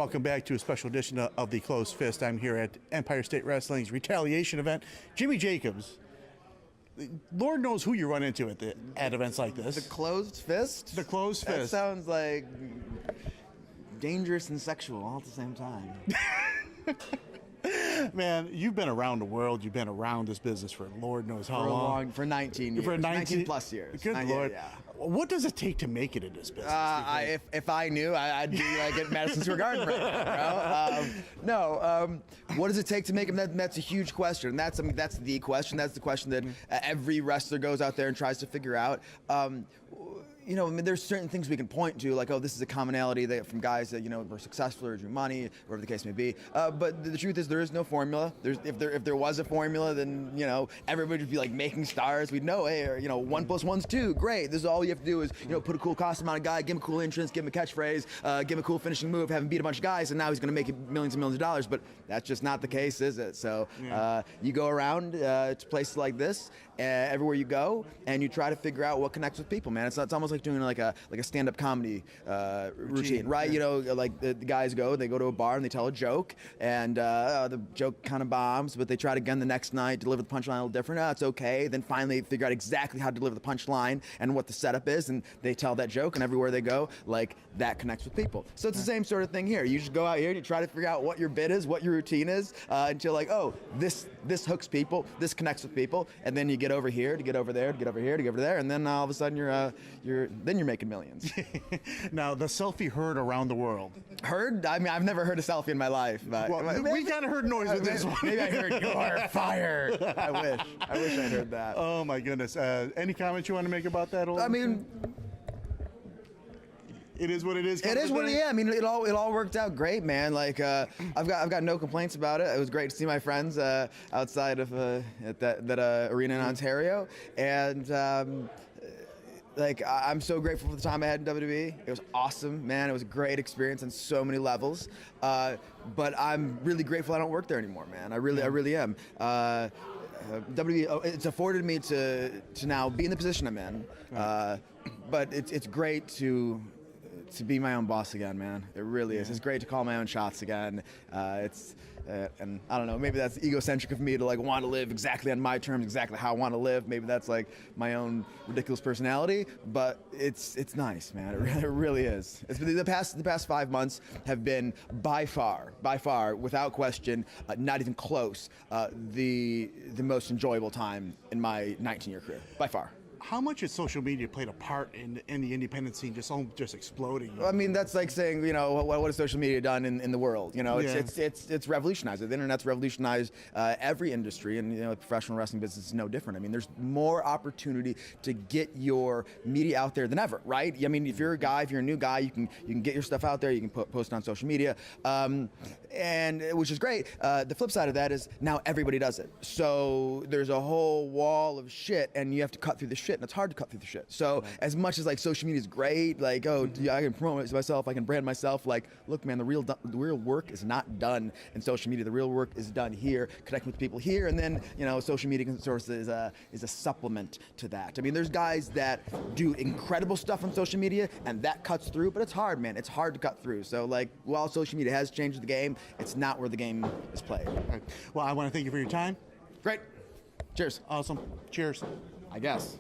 welcome back to a special edition of the Closed Fist. I'm here at Empire State Wrestling's retaliation event. Jimmy Jacobs, Lord knows who you run into at events like this. The Closed Fist? The Closed That Fist. sounds like dangerous and sexual all at the same time. Man, you've been around the world. You've been around this business for Lord knows how long. For 19 years. For 19 plus years. Good Lord. Yeah. What does it take to make it in this business? If I knew, I'd be like at Madison Square Garden right now, bro. What does it take to make him? That's a huge question. That's the question. That's the question that every wrestler goes out there and tries to figure out. There's certain things we can point to, like, oh, this is a commonality that from guys that were successful or drew money, whatever the case may be. But the truth is, there is no formula. If there was a formula, then everybody would be like making stars. We'd know, hey, or 1 + 1's 2. Great. This is all you have to do is put a cool costume on a guy, give him a cool entrance, give him a catchphrase, give him a cool finishing move, have him beat a bunch of guys, and now he's going to make millions and millions of dollars. But that's just not the case, is it? So you go around to places like this, everywhere you go, and you try to figure out what connects with people, man. It's almost like doing like a stand-up comedy routine, right? Like the guys they go to a bar and they tell a joke, and the joke kind of bombs, but they try it again the next night, deliver the punchline a little different. It's okay. Then finally figure out exactly how to deliver the punchline and what the setup is, and they tell that joke, and everywhere they go, like, that connects with people. So it's the same sort of thing here. You just go out here and you try to figure out what your bit is, what your routine is, until like, oh, this hooks people, this connects with people, and then you get over here to get over there to get over here to get over there, and then all of a sudden you're making millions. Now, the selfie heard around the world. Heard? I mean, I've never heard a selfie in my life. But we kind of heard noise with this one. Maybe I heard you're fired. I wish I heard that. Oh my goodness. Any comments you want to make about that? I mean, it is what it is. It is what it is. I mean, it all worked out great, man. Like, I've got no complaints about it. It was great to see my friends outside of at that arena in Ontario, and. I'm so grateful for the time I had in WWE. It was awesome, man. It was a great experience on so many levels. But I'm really grateful I don't work there anymore, man. I really am. WWE, it's afforded me to now be in the position I'm in. But it's great to be my own boss again, man. It really is. It's great to call my own shots again. And I don't know, maybe that's egocentric of me to like want to live exactly on my terms, exactly how I want to live. Maybe that's like my own ridiculous personality, but it's nice, man. It really is. It's been the past 5 months have been by far, without question, not even close, the most enjoyable time in my 19-year career, by far. How much has social media played a part in the independent scene just exploding? I mean, that's like saying, what has social media done in the world? It's revolutionized it. The internet's revolutionized every industry, and the professional wrestling business is no different. I mean, there's more opportunity to get your media out there than ever, right? I mean, if you're a new guy, you can get your stuff out there. You can post it on social media, and which is great. The flip side of that is now everybody does it. So there's a whole wall of shit, and you have to cut through the shit. And it's hard to cut through the shit. So as much as like social media is great, like, I can promote myself, I can brand myself, like, look, man, the real work is not done in social media. The real work is done here, connecting with people here, and then social media source is a supplement to that. I mean, there's guys that do incredible stuff on social media, and that cuts through, but it's hard, man. It's hard to cut through. So like, while social media has changed the game, it's not where the game is played. Right. Well, I want to thank you for your time. Great. Cheers. Awesome. Cheers. I guess.